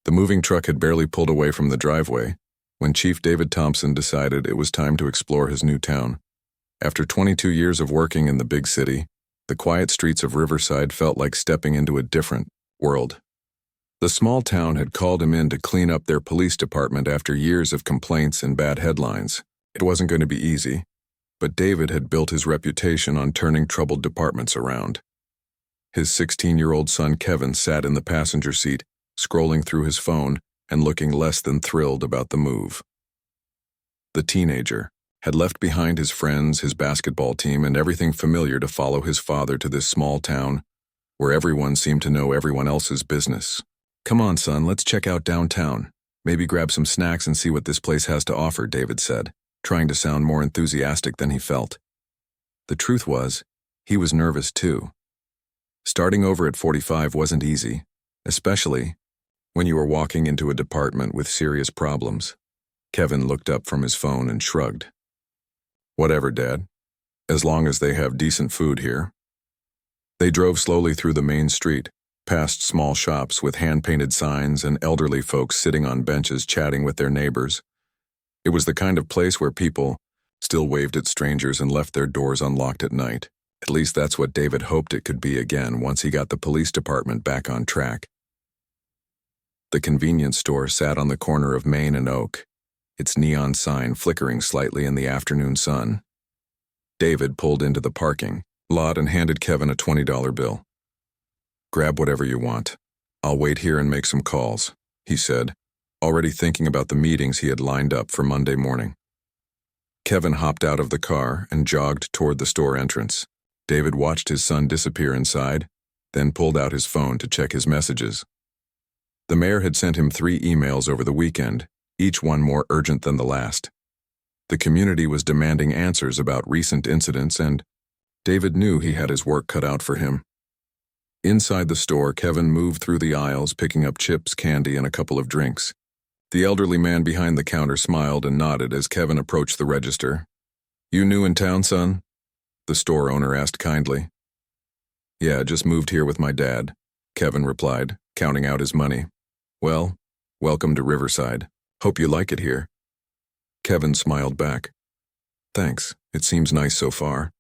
The moving truck had barely pulled away from the driveway when Chief David Thompson decided it was time to explore his new town. After 22 years of working in the big city, the quiet streets of Riverside felt like stepping into a different world. The small town had called him in to clean up their police department after years of complaints and bad headlines. It wasn't going to be easy, but David had built his reputation on turning troubled departments around. His 16-year-old son Kevin sat in the passenger seat, scrolling through his phone and looking less than thrilled about the move. The teenager had left behind his friends, his basketball team, and everything familiar to follow his father to this small town where everyone seemed to know everyone else's business. "Come on, son, let's check out downtown. Maybe grab some snacks and see what this place has to offer," David said, trying to sound more enthusiastic than he felt. The truth was, he was nervous too. Starting over at 45 wasn't easy, especially when you were walking into a department with serious problems. Kevin looked up from his phone and shrugged. "Whatever, Dad. As long as they have decent food here." They drove slowly through the main street, past small shops with hand-painted signs and elderly folks sitting on benches chatting with their neighbors. It was the kind of place where people still waved at strangers and left their doors unlocked at night. At least that's what David hoped it could be again once he got the police department back on track. The convenience store sat on the corner of Main and Oak, its neon sign flickering slightly in the afternoon sun. David pulled into the parking lot and handed Kevin a $20 bill. "Grab whatever you want. I'll wait here and make some calls," he said, already thinking about the meetings he had lined up for Monday morning. Kevin hopped out of the car and jogged toward the store entrance. David watched his son disappear inside, then pulled out his phone to check his messages. The mayor had sent him 3 emails over the weekend, each one more urgent than the last. The community was demanding answers about recent incidents, and David knew he had his work cut out for him. Inside the store, Kevin moved through the aisles, picking up chips, candy, and a couple of drinks. The elderly man behind the counter smiled and nodded as Kevin approached the register. "You new in town, son?" the store owner asked kindly. "Yeah, just moved here with my dad," Kevin replied, counting out his money. "Well, welcome to Riverside. Hope you like it here." Kevin smiled back. "Thanks, it seems nice so far."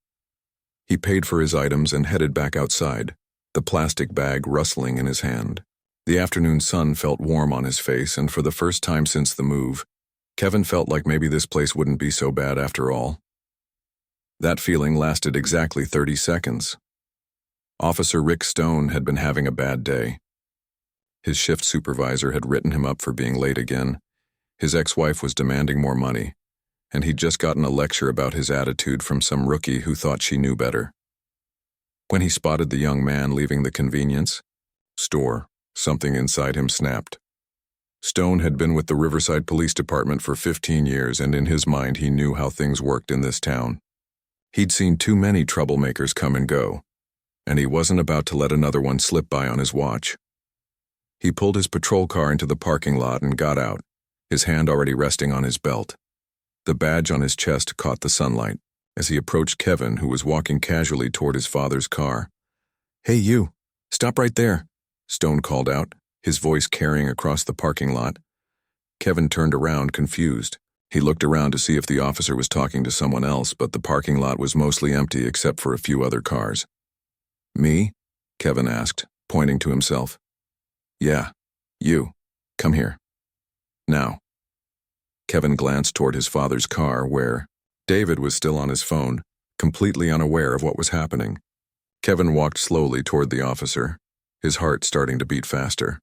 He paid for his items and headed back outside, the plastic bag rustling in his hand. The afternoon sun felt warm on his face, and for the first time since the move, Kevin felt like maybe this place wouldn't be so bad after all. That feeling lasted exactly 30 seconds. Officer Rick Stone had been having a bad day. His shift supervisor had written him up for being late again. His ex-wife was demanding more money, and he'd just gotten a lecture about his attitude from some rookie who thought she knew better. When he spotted the young man leaving the convenience store, something inside him snapped. Stone had been with the Riverside Police Department for 15 years, and in his mind he knew how things worked in this town. He'd seen too many troublemakers come and go, and he wasn't about to let another one slip by on his watch. He pulled his patrol car into the parking lot and got out, his hand already resting on his belt. The badge on his chest caught the sunlight as he approached Kevin, who was walking casually toward his father's car. "Hey, you, stop right there," Stone called out, his voice carrying across the parking lot. Kevin turned around, confused. He looked around to see if the officer was talking to someone else, but the parking lot was mostly empty except for a few other cars. "Me?" Kevin asked, pointing to himself. "Yeah, you. Come here. Now." Kevin glanced toward his father's car, where David was still on his phone, completely unaware of what was happening. Kevin walked slowly toward the officer, his heart starting to beat faster.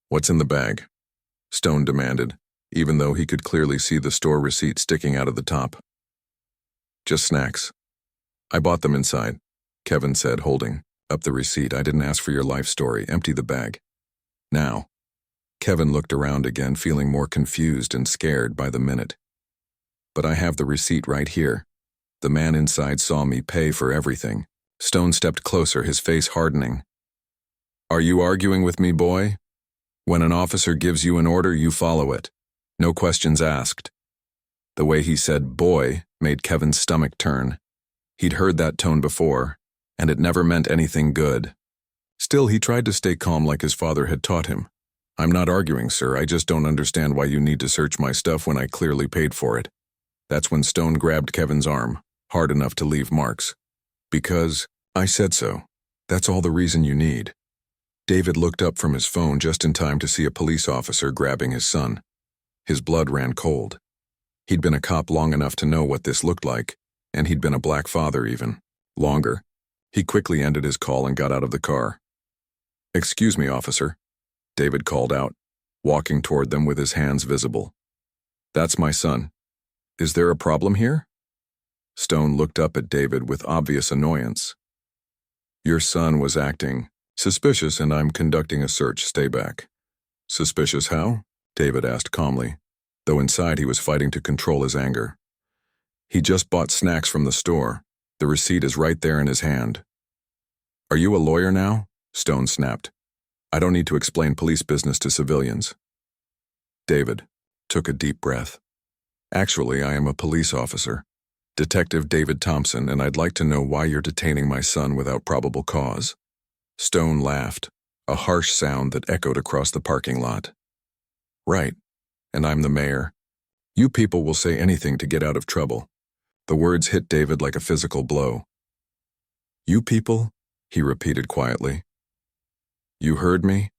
"What's in the bag?" Stone demanded, even though he could clearly see the store receipt sticking out of the top. "Just snacks. I bought them inside," Kevin said, holding up the receipt. "I didn't ask for your life story. Empty the bag. Now." Kevin looked around again, feeling more confused and scared by the minute. "But I have the receipt right here. The man inside saw me pay for everything." Stone stepped closer, his face hardening. "Are you arguing with me, boy? When an officer gives you an order, you follow it. No questions asked." The way he said "boy" made Kevin's stomach turn. He'd heard that tone before, and it never meant anything good. Still, he tried to stay calm like his father had taught him. I'm not arguing, sir. I just don't understand why you need to search my stuff when I clearly paid for it. That's when Stone grabbed Kevin's arm, hard enough to leave marks. Because I said so. That's all the reason you need. David looked up from his phone just in time to see a police officer grabbing his son. His blood ran cold. He'd been a cop long enough to know what this looked like, and he'd been a black father even. Longer. He quickly ended his call and got out of the car. "Excuse me, officer," David called out, walking toward them with his hands visible. "That's my son. Is there a problem here?" Stone looked up at David with obvious annoyance. "Your son was acting suspicious and I'm conducting a search. Stay back." "Suspicious how?" David asked calmly, though inside he was fighting to control his anger. "He just bought snacks from the store. The receipt is right there in his hand." "Are you a lawyer now?" Stone snapped. "I don't need to explain police business to civilians." David took a deep breath. "Actually, I am a police officer, Detective David Thompson, and I'd like to know why you're detaining my son without probable cause." Stone laughed, a harsh sound that echoed across the parking lot. "Right, and I'm the mayor. You people will say anything to get out of trouble." The words hit David like a physical blow. "You people?" he repeated quietly. "You heard me?"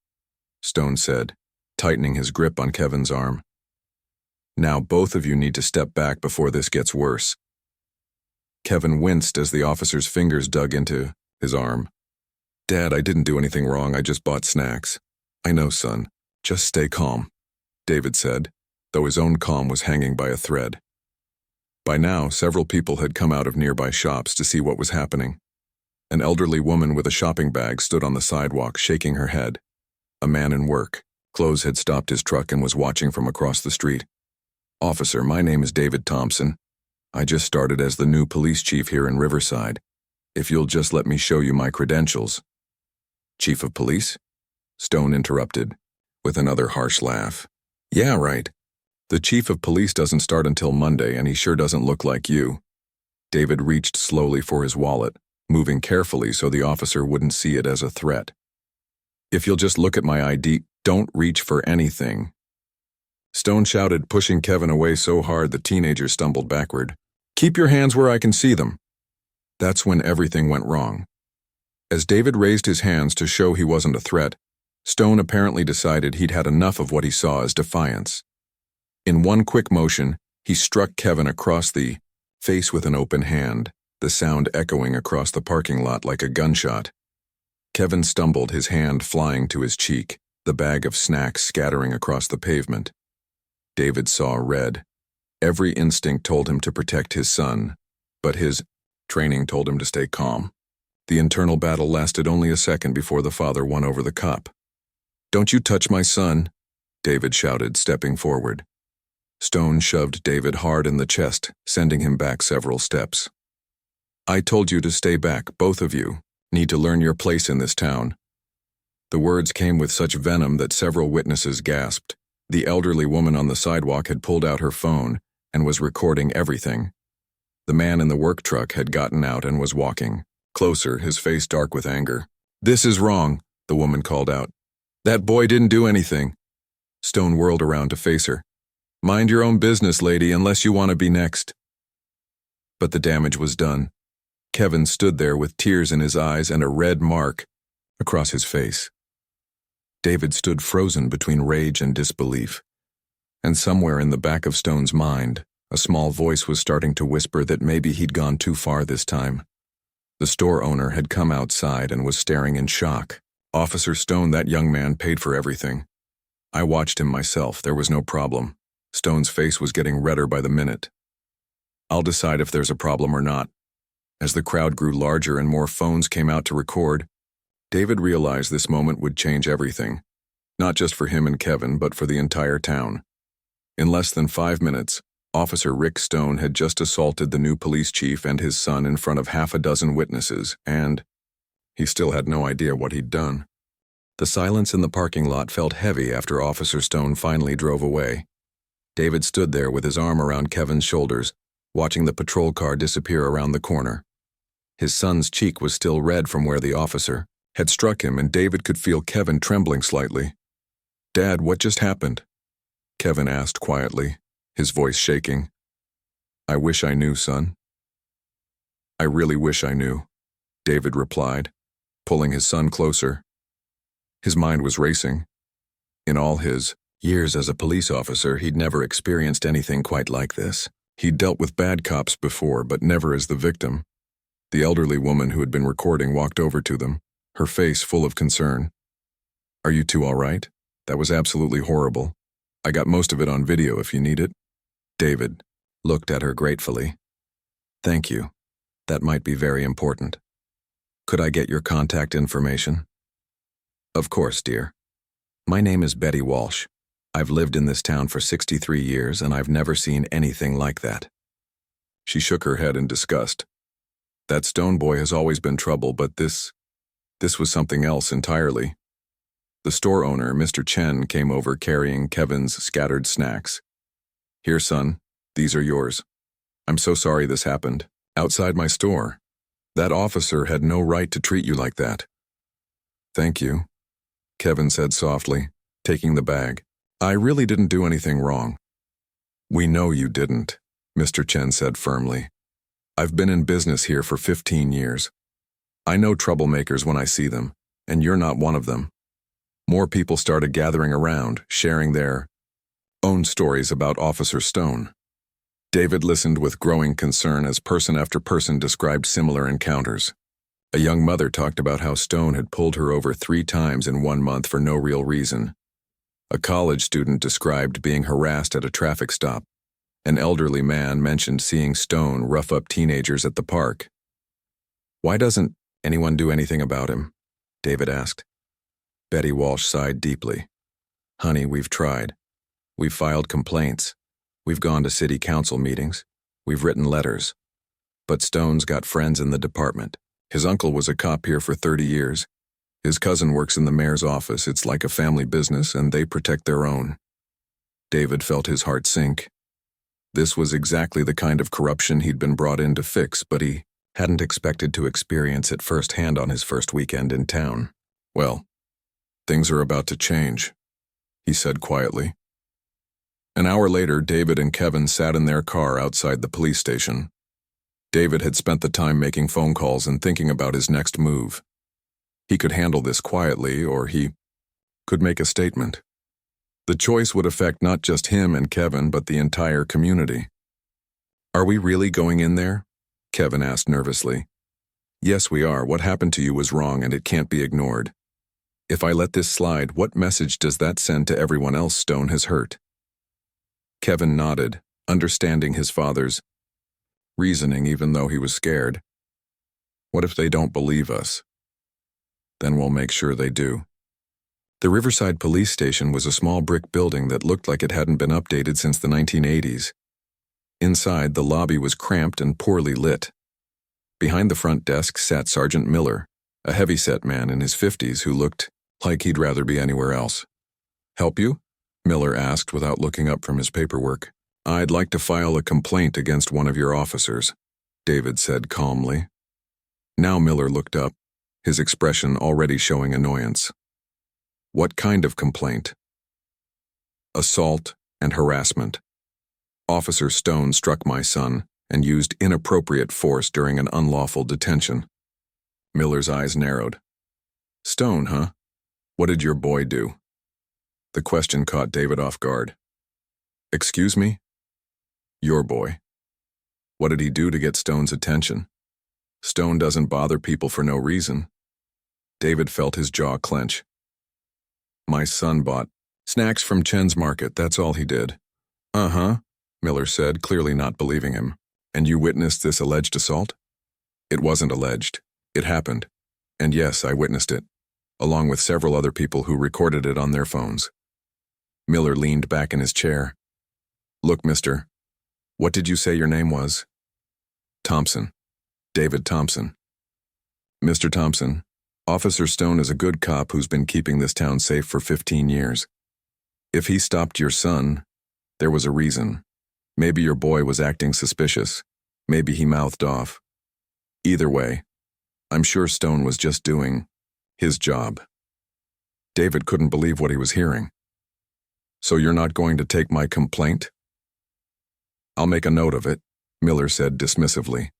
Stone said, tightening his grip on Kevin's arm. "Now both of you need to step back before this gets worse." Kevin winced as the officer's fingers dug into his arm. "Dad, I didn't do anything wrong. I just bought snacks." "I know, son. Just stay calm," David said, though his own calm was hanging by a thread. By now, several people had come out of nearby shops to see what was happening. An elderly woman with a shopping bag stood on the sidewalk, shaking her head. A man in work, clothes, had stopped his truck and was watching from across the street. "Officer, my name is David Thompson. I just started as the new police chief here in Riverside. If you'll just let me show you my credentials." "Chief of police?" Stone interrupted, with another harsh laugh. "Yeah, right. The chief of police doesn't start until Monday, and he sure doesn't look like you." David reached slowly for his wallet, moving carefully so the officer wouldn't see it as a threat. "If you'll just look at my ID, don't reach for anything." Stone shouted, pushing Kevin away so hard the teenager stumbled backward. "Keep your hands where I can see them." That's when everything went wrong. As David raised his hands to show he wasn't a threat, Stone apparently decided he'd had enough of what he saw as defiance. In one quick motion, he struck Kevin across the face with an open hand, the sound echoing across the parking lot like a gunshot. Kevin stumbled, his hand flying to his cheek, the bag of snacks scattering across the pavement. David saw red. Every instinct told him to protect his son, but his training told him to stay calm. The internal battle lasted only a second before the father won over the cop. "Don't you touch my son," David shouted, stepping forward. Stone shoved David hard in the chest, sending him back several steps. "I told you to stay back, both of you. Need to learn your place in this town." The words came with such venom that several witnesses gasped. The elderly woman on the sidewalk had pulled out her phone and was recording everything. The man in the work truck had gotten out and was walking closer, his face dark with anger. "This is wrong," the woman called out. "That boy didn't do anything." Stone whirled around to face her. "Mind your own business, lady, unless you want to be next." But the damage was done. Kevin stood there with tears in his eyes and a red mark across his face. David stood frozen between rage and disbelief. And somewhere in the back of Stone's mind, a small voice was starting to whisper that maybe he'd gone too far this time. The store owner had come outside and was staring in shock. "Officer Stone, that young man paid for everything. I watched him myself, there was no problem." Stone's face was getting redder by the minute. "I'll decide if there's a problem or not." As the crowd grew larger and more phones came out to record, David realized this moment would change everything. Not just for him and Kevin, but for the entire town. In less than 5 minutes, Officer Rick Stone had just assaulted the new police chief and his son in front of half a dozen witnesses, and he still had no idea what he'd done. The silence in the parking lot felt heavy after Officer Stone finally drove away. David stood there with his arm around Kevin's shoulders, watching the patrol car disappear around the corner. His son's cheek was still red from where the officer had struck him, and David could feel Kevin trembling slightly. Dad, what just happened? Kevin asked quietly, his voice shaking. I wish I knew, son. I really wish I knew, David replied, pulling his son closer. His mind was racing. In all his years as a police officer, he'd never experienced anything quite like this. He'd dealt with bad cops before, but never as the victim. The elderly woman who had been recording walked over to them, her face full of concern. Are you two all right? That was absolutely horrible. I got most of it on video if you need it. David looked at her gratefully. Thank you. That might be very important. Could I get your contact information? Of course, dear. My name is Betty Walsh. I've lived in this town for 63 years and I've never seen anything like that. She shook her head in disgust. That Stone boy has always been trouble, but this was something else entirely. The store owner, Mr. Chen, came over carrying Kevin's scattered snacks. Here, son, these are yours. I'm so sorry this happened. Outside my store. That officer had no right to treat you like that. Thank you, Kevin said softly, taking the bag. I really didn't do anything wrong. We know you didn't, Mr. Chen said firmly. I've been in business here for 15 years. I know troublemakers when I see them, and you're not one of them. More people started gathering around, sharing their own stories about Officer Stone. David listened with growing concern as person after person described similar encounters. A young mother talked about how Stone had pulled her over 3 times in 1 month for no real reason. A college student described being harassed at a traffic stop. An elderly man mentioned seeing Stone rough up teenagers at the park. Why doesn't anyone do anything about him? David asked. Betty Walsh sighed deeply. Honey, we've tried. We've filed complaints. We've gone to city council meetings. We've written letters. But Stone's got friends in the department. His uncle was a cop here for 30 years. His cousin works in the mayor's office. It's like a family business, and they protect their own. David felt his heart sink. This was exactly the kind of corruption he'd been brought in to fix, but he hadn't expected to experience it firsthand on his first weekend in town. Well, things are about to change, he said quietly. An hour later, David and Kevin sat in their car outside the police station. David had spent the time making phone calls and thinking about his next move. He could handle this quietly, or he could make a statement. The choice would affect not just him and Kevin, but the entire community. Are we really going in there? Kevin asked nervously. Yes, we are. What happened to you was wrong and it can't be ignored. If I let this slide, what message does that send to everyone else Stone has hurt? Kevin nodded, understanding his father's reasoning even though he was scared. What if they don't believe us? Then we'll make sure they do. The Riverside Police Station was a small brick building that looked like it hadn't been updated since the 1980s. Inside, the lobby was cramped and poorly lit. Behind the front desk sat Sergeant Miller, a heavy-set man in his 50s who looked like he'd rather be anywhere else. Help you? Miller asked without looking up from his paperwork. I'd like to file a complaint against one of your officers, David said calmly. Now Miller looked up, his expression already showing annoyance. What kind of complaint? Assault and harassment. Officer Stone struck my son and used inappropriate force during an unlawful detention. Miller's eyes narrowed. Stone, huh? What did your boy do? The question caught David off guard. Excuse me? Your boy. What did he do to get Stone's attention? Stone doesn't bother people for no reason. David felt his jaw clench. My son bought snacks from Chen's Market, that's all he did. Uh-huh, Miller said, clearly not believing him. And you witnessed this alleged assault? It wasn't alleged. It happened. And yes, I witnessed it, along with several other people who recorded it on their phones. Miller leaned back in his chair. Look, mister, what did you say your name was? Thompson. David Thompson. Mr. Thompson, Officer Stone is a good cop who's been keeping this town safe for 15 years. If he stopped your son, there was a reason. Maybe your boy was acting suspicious. Maybe he mouthed off. Either way, I'm sure Stone was just doing his job. David couldn't believe what he was hearing. So you're not going to take my complaint? I'll make a note of it, Miller said dismissively.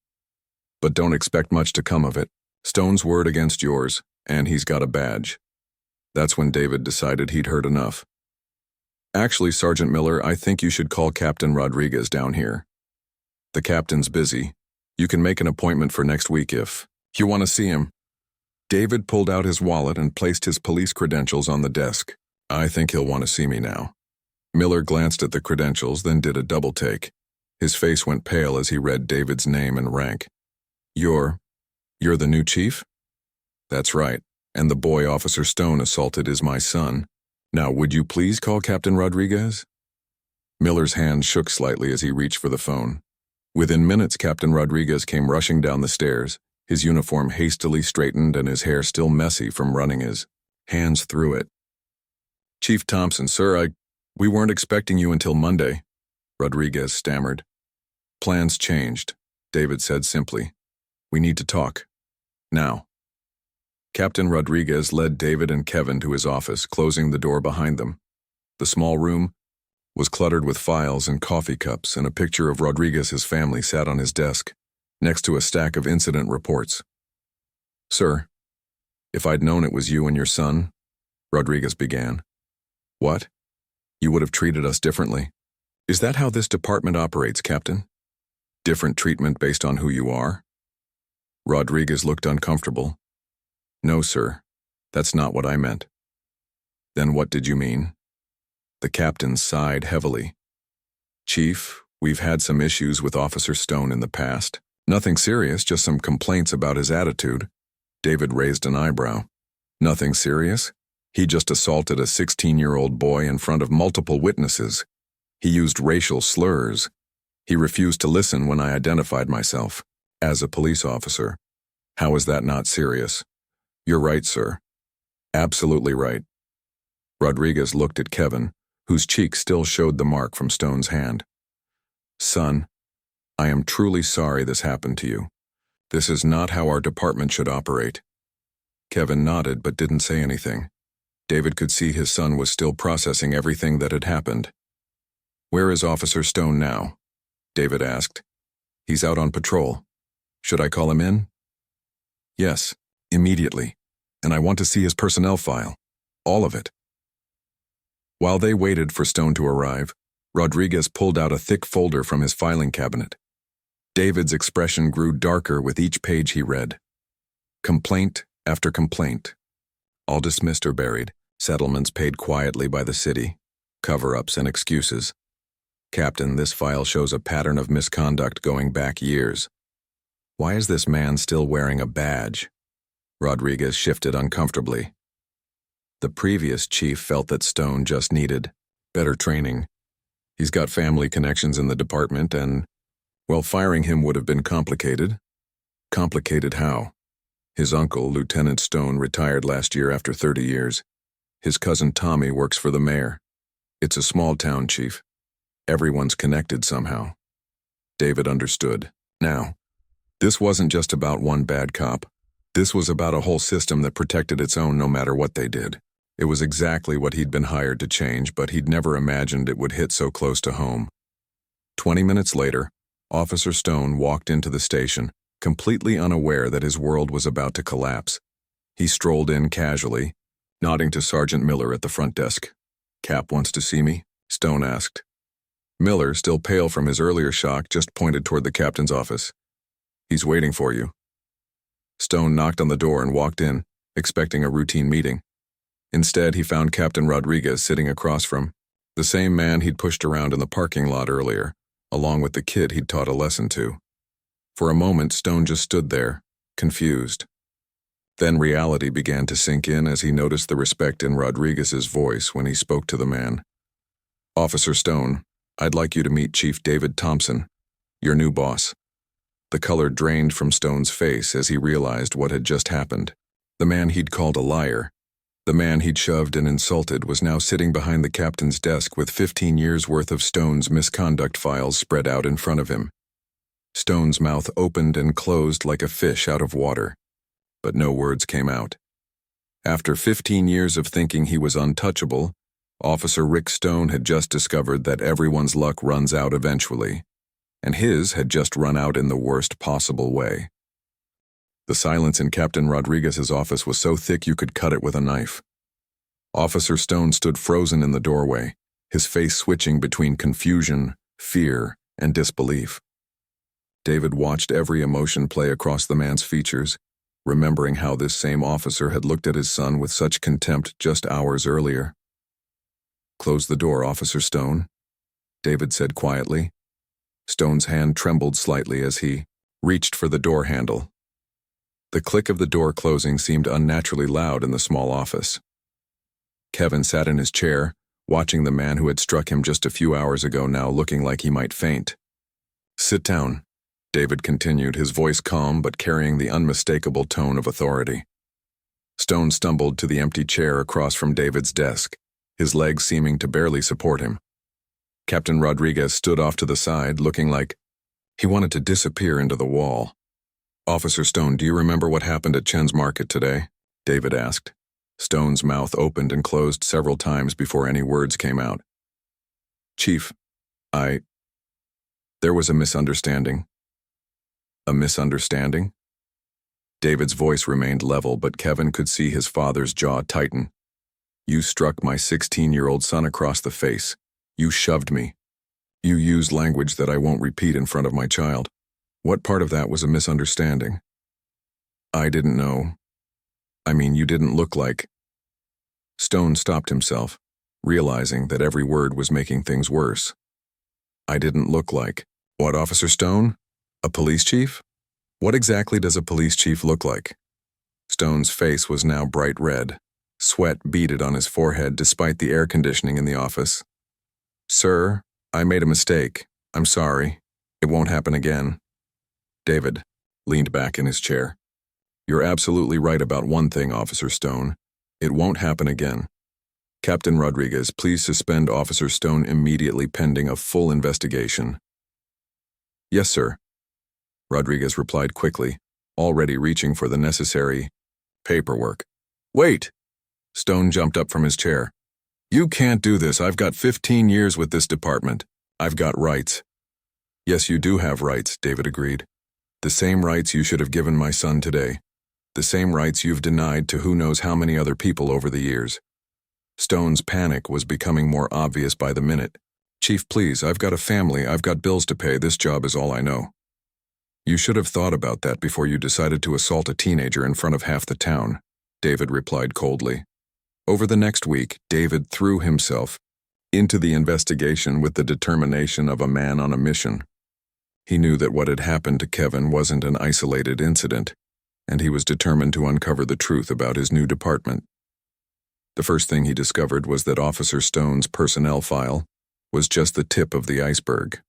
But don't expect much to come of it. Stone's word against yours, and he's got a badge. That's when David decided he'd heard enough. Actually, Sergeant Miller, I think you should call Captain Rodriguez down here. The captain's busy. You can make an appointment for next week if you want to see him. David pulled out his wallet and placed his police credentials on the desk. I think he'll want to see me now. Miller glanced at the credentials, then did a double take. His face went pale as he read David's name and rank. You're the new chief? That's right, and the boy Officer Stone assaulted is my son. Now, would you please call Captain Rodriguez? Miller's hand shook slightly as he reached for the phone. Within minutes, Captain Rodriguez came rushing down the stairs, his uniform hastily straightened and his hair still messy from running his hands through it. Chief Thompson, sir, we weren't expecting you until Monday, Rodriguez stammered. Plans changed, David said simply. We need to talk. Now. Captain Rodriguez led David and Kevin to his office, closing the door behind them. The small room was cluttered with files and coffee cups, and a picture of Rodriguez's family sat on his desk, next to a stack of incident reports. Sir, if I'd known it was you and your son, Rodriguez began. What? You would have treated us differently. Is that how this department operates, Captain? Different treatment based on who you are? Rodriguez looked uncomfortable. No, sir. That's not what I meant. Then what did you mean? The captain sighed heavily. Chief, we've had some issues with Officer Stone in the past. Nothing serious, just some complaints about his attitude. David raised an eyebrow. Nothing serious? He just assaulted a 16-year-old boy in front of multiple witnesses. He used racial slurs. He refused to listen when I identified myself as a police officer. How is that not serious? You're right, sir. Absolutely right. Rodriguez looked at Kevin, whose cheek still showed the mark from Stone's hand. Son, I am truly sorry this happened to you. This is not how our department should operate. Kevin nodded but didn't say anything. David could see his son was still processing everything that had happened. Where is Officer Stone now? David asked. He's out on patrol. Should I call him in? Yes, immediately. And I want to see his personnel file. All of it. While they waited for Stone to arrive, Rodriguez pulled out a thick folder from his filing cabinet. David's expression grew darker with each page he read. Complaint after complaint. All dismissed or buried, settlements paid quietly by the city, cover-ups and excuses. Captain, this file shows a pattern of misconduct going back years. Why is this man still wearing a badge? Rodriguez shifted uncomfortably. The previous chief felt that Stone just needed better training. He's got family connections in the department and, well, firing him would have been complicated. Complicated how? His uncle, Lieutenant Stone, retired last year after 30 years. His cousin Tommy works for the mayor. It's a small town, Chief. Everyone's connected somehow. David understood. Now, this wasn't just about one bad cop. This was about a whole system that protected its own no matter what they did. It was exactly what he'd been hired to change, but he'd never imagined it would hit so close to home. 20 minutes later, Officer Stone walked into the station, completely unaware that his world was about to collapse. He strolled in casually, nodding to Sergeant Miller at the front desk. Cap wants to see me? Stone asked. Miller, still pale from his earlier shock, just pointed toward the captain's office. He's waiting for you. Stone knocked on the door and walked in, expecting a routine meeting. Instead, he found Captain Rodriguez sitting across from the same man he'd pushed around in the parking lot earlier, along with the kid he'd taught a lesson to. For a moment, Stone just stood there, confused. Then reality began to sink in as he noticed the respect in Rodriguez's voice when he spoke to the man. Officer Stone, I'd like you to meet Chief David Thompson, your new boss. The color drained from Stone's face as he realized what had just happened. The man he'd called a liar, the man he'd shoved and insulted, was now sitting behind the captain's desk with 15 years' worth of Stone's misconduct files spread out in front of him. Stone's mouth opened and closed like a fish out of water, but no words came out. After 15 years of thinking he was untouchable, Officer Rick Stone had just discovered that everyone's luck runs out eventually, and his had just run out in the worst possible way. The silence in Captain Rodriguez's office was so thick you could cut it with a knife. Officer Stone stood frozen in the doorway, his face switching between confusion, fear, and disbelief. David watched every emotion play across the man's features, remembering how this same officer had looked at his son with such contempt just hours earlier. "Close the door, Officer Stone," David said quietly. Stone's hand trembled slightly as he reached for the door handle. The click of the door closing seemed unnaturally loud in the small office. Kevin sat in his chair, watching the man who had struck him just a few hours ago now looking like he might faint. "Sit down," David continued, his voice calm but carrying the unmistakable tone of authority. Stone stumbled to the empty chair across from David's desk, his legs seeming to barely support him. Captain Rodriguez stood off to the side, looking like he wanted to disappear into the wall. "Officer Stone, do you remember what happened at Chen's Market today?" David asked. Stone's mouth opened and closed several times before any words came out. "Chief, there was a misunderstanding." "A misunderstanding?" David's voice remained level, but Kevin could see his father's jaw tighten. "You struck my 16-year-old son across the face. You shoved me. You used language that I won't repeat in front of my child. What part of that was a misunderstanding?" "I didn't know. I mean, you didn't look like—" Stone stopped himself, realizing that every word was making things worse. "I didn't look like—" "What, Officer Stone? A police chief? What exactly does a police chief look like?" Stone's face was now bright red. Sweat beaded on his forehead despite the air conditioning in the office. "Sir, I made a mistake. I'm sorry. It won't happen again." David leaned back in his chair. "You're absolutely right about one thing, Officer Stone. It won't happen again. Captain Rodriguez, please suspend Officer Stone immediately pending a full investigation." "Yes, sir," Rodriguez replied quickly, already reaching for the necessary paperwork. "Wait!" Stone jumped up from his chair. "You can't do this. I've got 15 years with this department. I've got rights." "Yes, you do have rights," David agreed. "The same rights you should have given my son today. The same rights you've denied to who knows how many other people over the years." Stone's panic was becoming more obvious by the minute. "Chief, please, I've got a family, I've got bills to pay, this job is all I know." "You should have thought about that before you decided to assault a teenager in front of half the town," David replied coldly. Over the next week, David threw himself into the investigation with the determination of a man on a mission. He knew that what had happened to Kevin wasn't an isolated incident, and he was determined to uncover the truth about his new department. The first thing he discovered was that Officer Stone's personnel file was just the tip of the iceberg.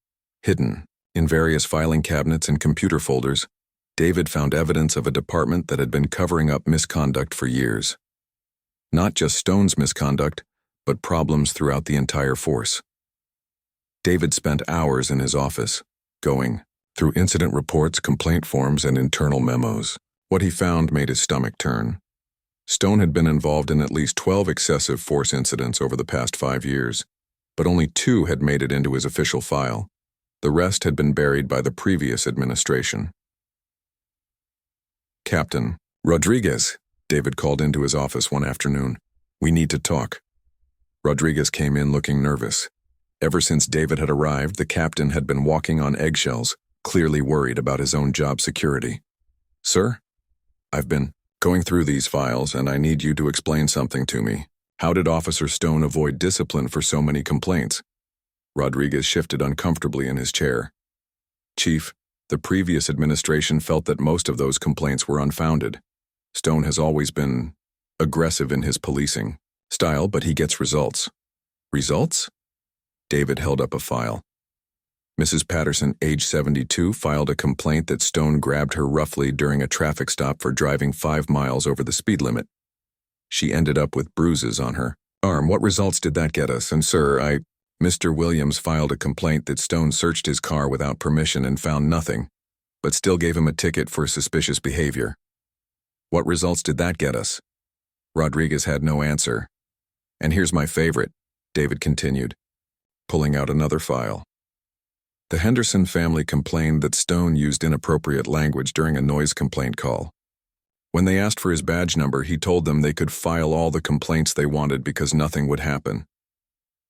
Hidden in various filing cabinets and computer folders, David found evidence of a department that had been covering up misconduct for years. Not just Stone's misconduct, but problems throughout the entire force. David spent hours in his office, going through incident reports, complaint forms, and internal memos. What he found made his stomach turn. Stone had been involved in at least 12 excessive force incidents over the past 5 years, but only 2 had made it into his official file. The rest had been buried by the previous administration. "Captain Rodriguez," David called into his office one afternoon. "We need to talk." Rodriguez came in looking nervous. Ever since David had arrived, the captain had been walking on eggshells, clearly worried about his own job security. "Sir, I've been going through these files and I need you to explain something to me. How did Officer Stone avoid discipline for so many complaints?" Rodriguez shifted uncomfortably in his chair. "Chief, the previous administration felt that most of those complaints were unfounded. Stone has always been aggressive in his policing style, but he gets results." "Results?" David held up a file. Mrs. Patterson, age 72, filed a complaint that Stone grabbed her roughly during a traffic stop for driving 5 miles over the speed limit. She ended up with bruises on her arm. What results did that get us? And sir, Mr. Williams filed a complaint that Stone searched his car without permission and found nothing, but still gave him a ticket for suspicious behavior. What results did that get us? Rodriguez had no answer. And here's my favorite. David continued, pulling out another file. The Henderson family complained that Stone used inappropriate language during a noise complaint call. When they asked for his badge number, he told them they could file all the complaints they wanted because nothing would happen.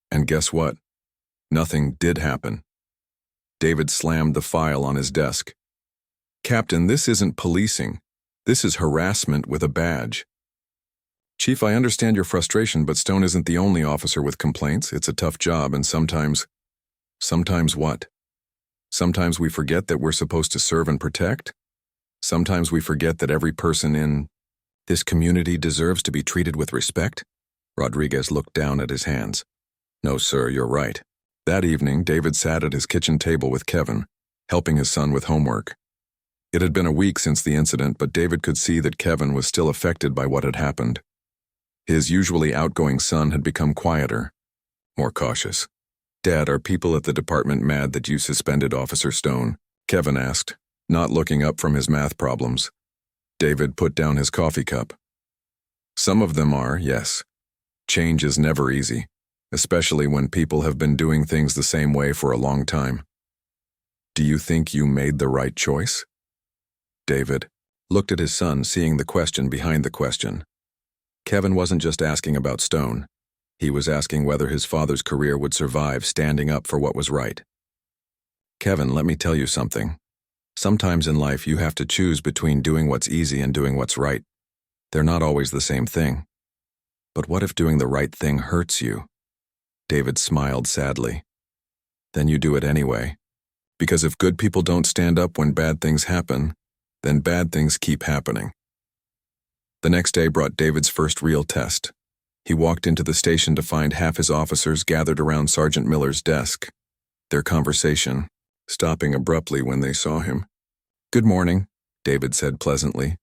And guess what? Nothing did happen. David slammed the file on his desk. "Captain, this isn't policing. This is harassment with a badge." "Chief, I understand your frustration, but Stone isn't the only officer with complaints. It's a tough job, and sometimes what? Sometimes we forget that we're supposed to serve and protect? Sometimes we forget that every person in this community deserves to be treated with respect?" Rodriguez looked down at his hands. "No, sir, you're right." That evening, David sat at his kitchen table with Kevin, helping his son with homework. It had been a week since the incident, but David could see that Kevin was still affected by what had happened. His usually outgoing son had become quieter, more cautious. "Dad, are people at the department mad that you suspended Officer Stone?" Kevin asked, not looking up from his math problems. David put down his coffee cup. "Some of them are, yes. Change is never easy, especially when people have been doing things the same way for a long time. Do you think you made the right choice?" David looked at his son, seeing the question behind the question. Kevin wasn't just asking about Stone. He was asking whether his father's career would survive standing up for what was right. "Kevin, let me tell you something. Sometimes in life you have to choose between doing what's easy and doing what's right. They're not always the same thing. But what if doing the right thing hurts you?" David smiled sadly. "Then you do it anyway. Because if good people don't stand up when bad things happen, then bad things keep happening." The next day brought David's first real test. He walked into the station to find half his officers gathered around Sergeant Miller's desk, their conversation stopping abruptly when they saw him. "Good morning," David said pleasantly.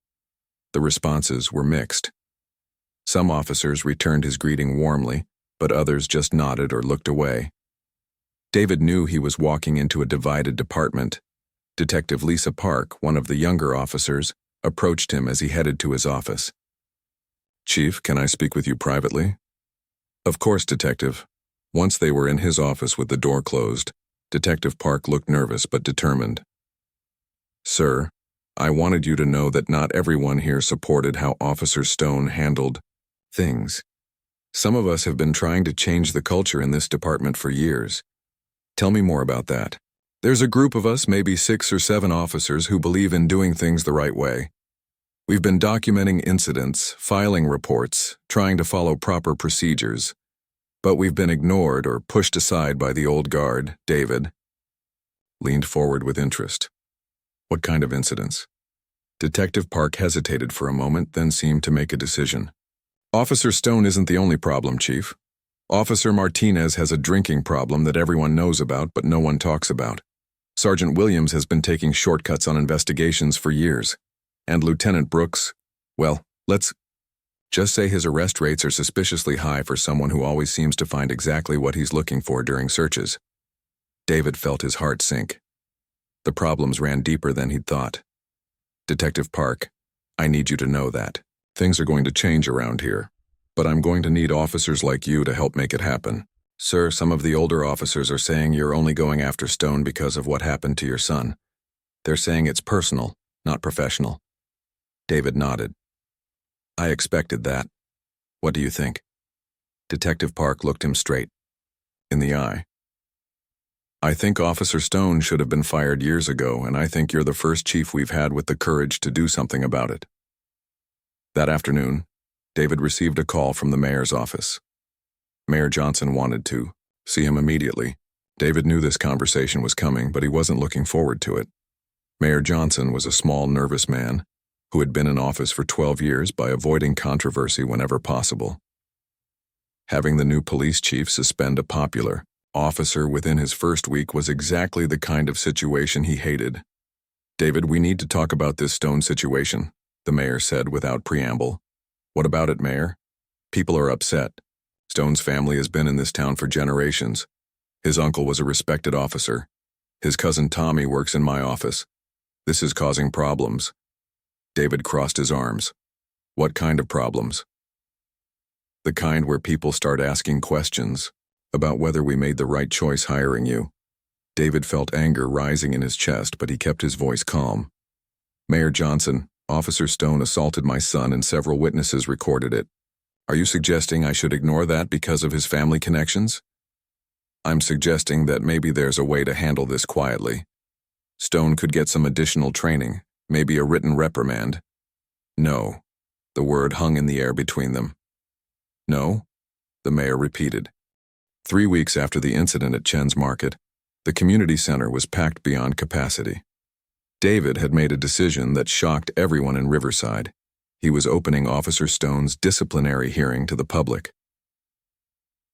The responses were mixed. Some officers returned his greeting warmly, but others just nodded or looked away. David knew he was walking into a divided department. Detective Lisa Park, one of the younger officers, approached him as he headed to his office. "Chief, can I speak with you privately?" "Of course, Detective." Once they were in his office with the door closed, Detective Park looked nervous but determined. "Sir, I wanted you to know that not everyone here supported how Officer Stone handled things. Some of us have been trying to change the culture in this department for years. Tell me more about that." "There's a group of us, maybe 6 or 7 officers, who believe in doing things the right way. We've been documenting incidents, filing reports, trying to follow proper procedures. But we've been ignored or pushed aside by the old guard," David leaned forward with interest. "What kind of incidents?" Detective Park hesitated for a moment, then seemed to make a decision. "Officer Stone isn't the only problem, Chief. Officer Martinez has a drinking problem that everyone knows about but no one talks about. Sergeant Williams has been taking shortcuts on investigations for years. And Lieutenant Brooks, well, let's just say his arrest rates are suspiciously high for someone who always seems to find exactly what he's looking for during searches." David felt his heart sink. The problems ran deeper than he'd thought. "Detective Park, I need you to know that things are going to change around here, but I'm going to need officers like you to help make it happen. Sir, some of the older officers are saying you're only going after Stone because of what happened to your son. They're saying it's personal, not professional." David nodded. "I expected that. What do you think?" Detective Park looked him straight in the eye. "I think Officer Stone should have been fired years ago, and I think you're the first chief we've had with the courage to do something about it." That afternoon, David received a call from the mayor's office. Mayor Johnson wanted to see him immediately. David knew this conversation was coming, but he wasn't looking forward to it. Mayor Johnson was a small, nervous man who had been in office for 12 years by avoiding controversy whenever possible. Having the new police chief suspend a popular officer within his first week was exactly the kind of situation he hated. "David, we need to talk about this Stone situation," the mayor said without preamble. "What about it, Mayor?" "People are upset. Stone's family has been in this town for generations. His uncle was a respected officer. His cousin Tommy works in my office. This is causing problems." David crossed his arms. "What kind of problems?" "The kind where people start asking questions. about whether we made the right choice hiring you." David felt anger rising in his chest, but he kept his voice calm. "Mayor Johnson, Officer Stone assaulted my son and several witnesses recorded it. Are you suggesting I should ignore that because of his family connections?" "I'm suggesting that maybe there's a way to handle this quietly. Stone could get some additional training, maybe a written reprimand." "No." The word hung in the air between them. "No?" the mayor repeated. 3 weeks after the incident at Chen's Market, the community center was packed beyond capacity. David had made a decision that shocked everyone in Riverside. He was opening Officer Stone's disciplinary hearing to the public.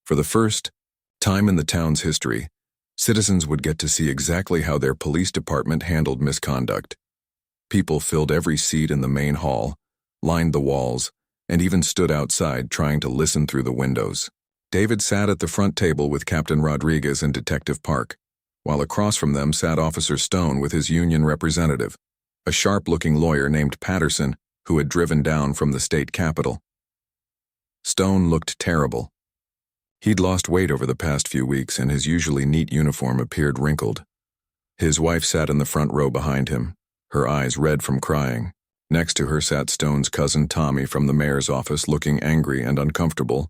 For the first time in the town's history, citizens would get to see exactly how their police department handled misconduct. People filled every seat in the main hall, lined the walls, and even stood outside trying to listen through the windows. David sat at the front table with Captain Rodriguez and Detective Park, while across from them sat Officer Stone with his union representative, a sharp-looking lawyer named Patterson who had driven down from the state capitol. Stone looked terrible. He'd lost weight over the past few weeks and his usually neat uniform appeared wrinkled. His wife sat in the front row behind him, her eyes red from crying. Next to her sat Stone's cousin Tommy from the mayor's office, looking angry and uncomfortable.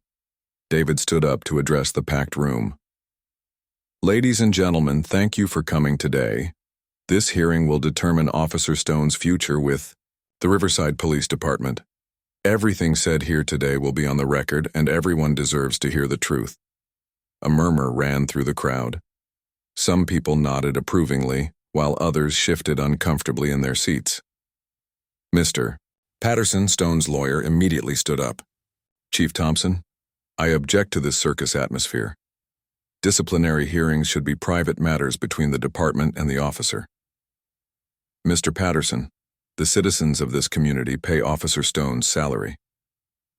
David stood up to address the packed room. "Ladies and gentlemen, thank you for coming today. This hearing will determine Officer Stone's future with the Riverside Police Department. Everything said here today will be on the record, and everyone deserves to hear the truth." A murmur ran through the crowd. Some people nodded approvingly, while others shifted uncomfortably in their seats. Mr. Patterson, Stone's lawyer, immediately stood up. "Chief Thompson, I object to this circus atmosphere. Disciplinary hearings should be private matters between the department and the officer." "Mr. Patterson, the citizens of this community pay Officer Stone's salary.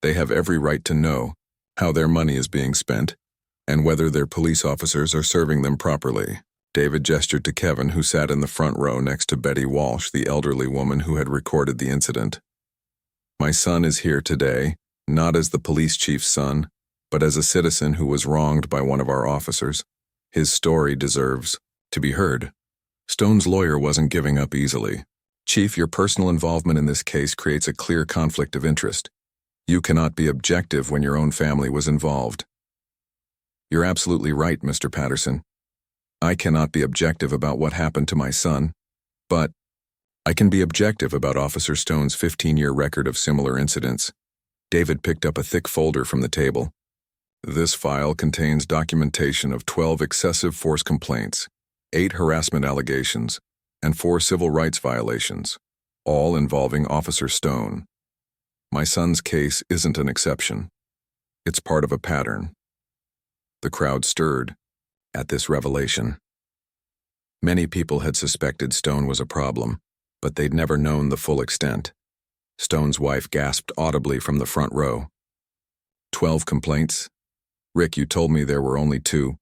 They have every right to know how their money is being spent and whether their police officers are serving them properly." David gestured to Kevin, who sat in the front row next to Betty Walsh, the elderly woman who had recorded the incident. "My son is here today, not as the police chief's son, but as a citizen who was wronged by one of our officers. His story deserves to be heard." Stone's lawyer wasn't giving up easily. "Chief, your personal involvement in this case creates a clear conflict of interest. You cannot be objective when your own family was involved." "You're absolutely right, Mr. Patterson. I cannot be objective about what happened to my son, but I can be objective about Officer Stone's 15-year record of similar incidents." David picked up a thick folder from the table. "This file contains documentation of 12 excessive force complaints, 8 harassment allegations, and 4 civil rights violations, all involving Officer Stone. My son's case isn't an exception. It's part of a pattern." The crowd stirred at this revelation. Many people had suspected Stone was a problem, but they'd never known the full extent. Stone's wife gasped audibly from the front row. 12 complaints? Rick, you told me there were only 2.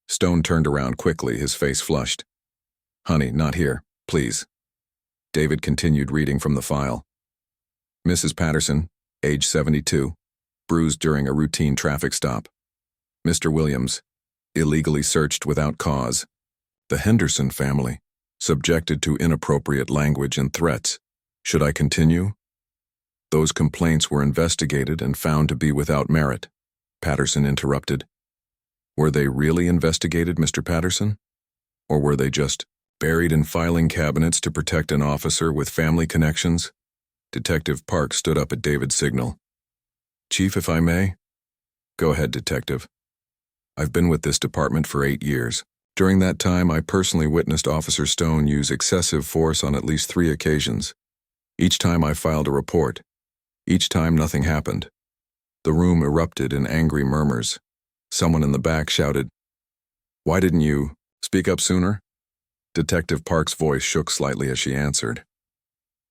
Stone turned around quickly, his face flushed. "Honey, not here, please." David continued reading from the file. "Mrs. Patterson, age 72, bruised during a routine traffic stop. Mr. Williams, illegally searched without cause. The Henderson family, subjected to inappropriate language and threats. Should I continue?" "Those complaints were investigated and found to be without merit," Patterson interrupted. "Were they really investigated, Mr. Patterson? Or were they just buried in filing cabinets to protect an officer with family connections?" Detective Park stood up at David's signal. "Chief, if I may?" "Go ahead, Detective." "I've been with this department for 8 years. During that time, I personally witnessed Officer Stone use excessive force on at least 3 occasions. Each time I filed a report. Each time nothing happened." The room erupted in angry murmurs. Someone in the back shouted, "Why didn't you speak up sooner?" Detective Park's voice shook slightly as she answered,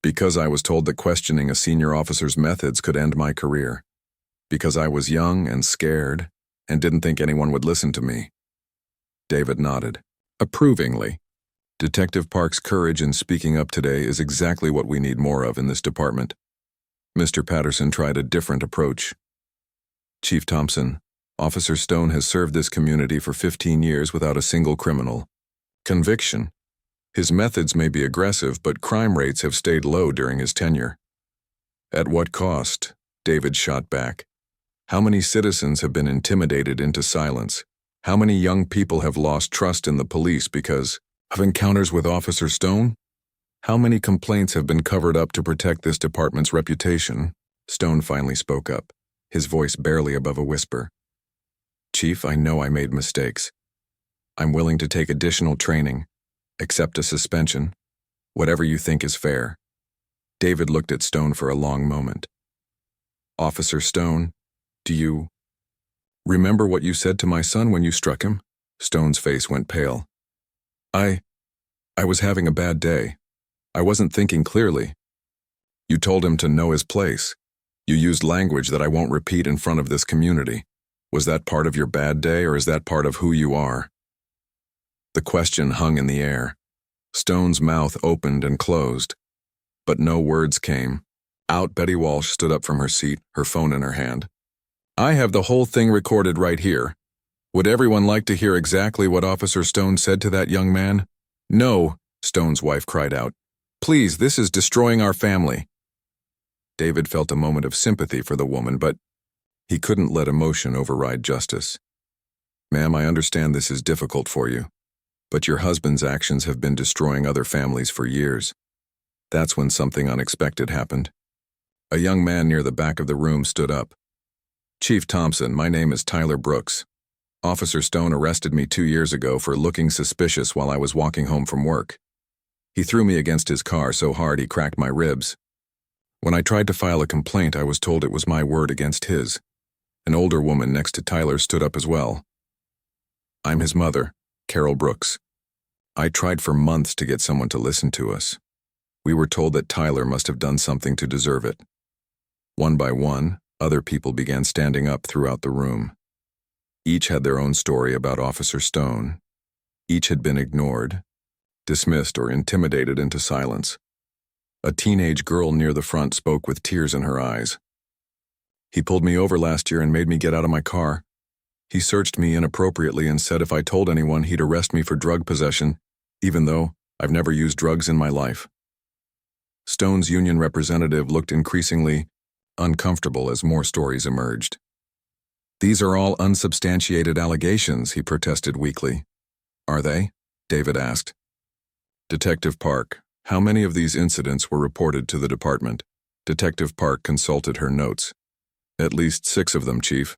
"Because I was told that questioning a senior officer's methods could end my career. Because I was young and scared and didn't think anyone would listen to me." David nodded approvingly. "Detective Park's courage in speaking up today is exactly what we need more of in this department." Mr. Patterson tried a different approach. "Chief Thompson, Officer Stone has served this community for 15 years without a single criminal conviction. His methods may be aggressive, but crime rates have stayed low during his tenure. At what cost? David shot back. How many citizens have been intimidated into silence? How many young people have lost trust in the police because of encounters with Officer Stone? How many complaints have been covered up to protect this department's reputation? Stone finally spoke up, his voice barely above a whisper. Chief, I know I made mistakes. I'm willing to take additional training, accept a suspension, whatever you think is fair. David looked at Stone for a long moment. Officer Stone, do you remember what you said to my son when you struck him? Stone's face went pale. I was having a bad day. I wasn't thinking clearly. You told him to know his place. You used language that I won't repeat in front of this community. Was that part of your bad day, or is that part of who you are? The question hung in the air. Stone's mouth opened and closed, but no words came. Out Betty Walsh stood up from her seat, her phone in her hand. I have the whole thing recorded right here. Would everyone like to hear exactly what Officer Stone said to that young man? No, Stone's wife cried out. Please, this is destroying our family. David felt a moment of sympathy for the woman, but he couldn't let emotion override justice. Ma'am, I understand this is difficult for you, but your husband's actions have been destroying other families for years. That's when something unexpected happened. A young man near the back of the room stood up. Chief Thompson, my name is Tyler Brooks. Officer Stone arrested me 2 years ago for looking suspicious while I was walking home from work. He threw me against his car so hard he cracked my ribs. When I tried to file a complaint, I was told it was my word against his. An older woman next to Tyler stood up as well. I'm his mother, Carol Brooks. I tried for months to get someone to listen to us. We were told that Tyler must have done something to deserve it. One by one, other people began standing up throughout the room. Each had their own story about Officer Stone. Each had been ignored, dismissed, or intimidated into silence. A teenage girl near the front spoke with tears in her eyes. He pulled me over last year and made me get out of my car. He searched me inappropriately and said if I told anyone he'd arrest me for drug possession, even though I've never used drugs in my life. Stone's union representative looked increasingly uncomfortable as more stories emerged. These are all unsubstantiated allegations, he protested weakly. Are they? David asked. Detective Park, how many of these incidents were reported to the department? Detective Park consulted her notes. At least 6 of them, Chief.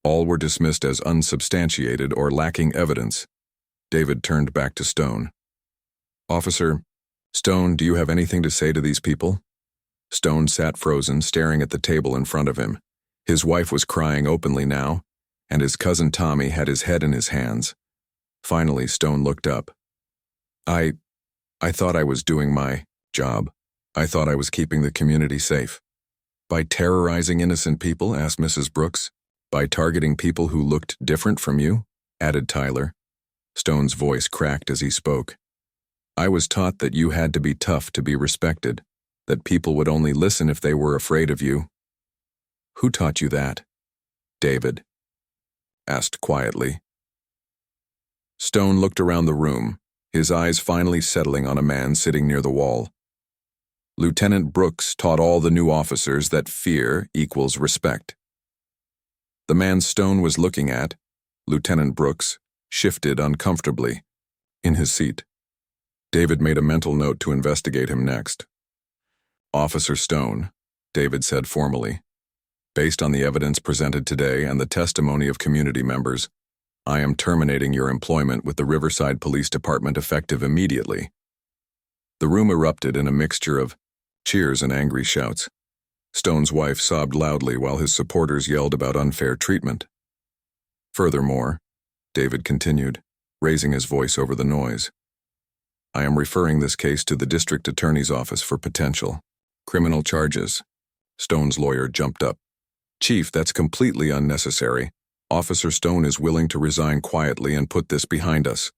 All were dismissed as unsubstantiated or lacking evidence. David turned back to Stone. Officer Stone, do you have anything to say to these people? Stone sat frozen, staring at the table in front of him. His wife was crying openly now, and his cousin Tommy had his head in his hands. Finally, Stone looked up. I thought I was doing my job. I thought I was keeping the community safe. By terrorizing innocent people, asked Mrs. Brooks. By targeting people who looked different from you, added Tyler. Stone's voice cracked as he spoke. I was taught that you had to be tough to be respected, that people would only listen if they were afraid of you. Who taught you that? David asked quietly. Stone looked around the room, his eyes finally settling on a man sitting near the wall. Lieutenant Brooks taught all the new officers that fear equals respect. The man Stone was looking at, Lieutenant Brooks, shifted uncomfortably in his seat. David made a mental note to investigate him next. Officer Stone, David said formally, based on the evidence presented today and the testimony of community members, I am terminating your employment with the Riverside Police Department effective immediately. The room erupted in a mixture of cheers and angry shouts. Stone's wife sobbed loudly while his supporters yelled about unfair treatment. Furthermore, David continued, raising his voice over the noise, I am referring this case to the district attorney's office for potential criminal charges. Stone's lawyer jumped up. Chief, that's completely unnecessary. Officer Stone is willing to resign quietly and put this behind us.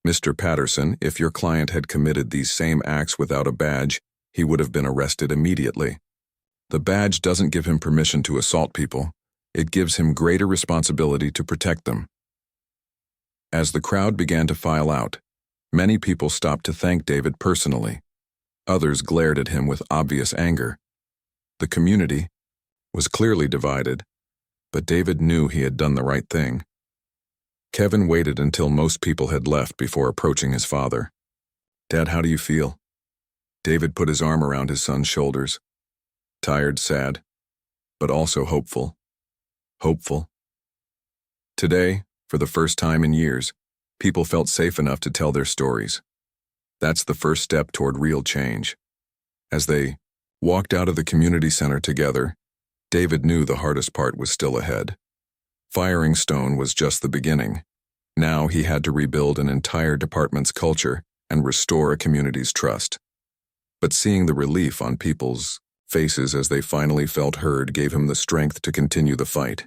Mr. Patterson, if your client had committed these same acts without a badge, he would have been arrested immediately. The badge doesn't give him permission to assault people. It gives him greater responsibility to protect them. As the crowd began to file out, many people stopped to thank David personally. Others glared at him with obvious anger. The community was clearly divided, but David knew he had done the right thing. Kevin waited until most people had left before approaching his father. "Dad, how do you feel?" David put his arm around his son's shoulders. Tired, sad, but also hopeful. Hopeful. Today, for the first time in years, people felt safe enough to tell their stories. That's the first step toward real change. As they walked out of the community center together, David knew the hardest part was still ahead. Firing Stone was just the beginning. Now he had to rebuild an entire department's culture and restore a community's trust. But seeing the relief on people's faces as they finally felt heard gave him the strength to continue the fight.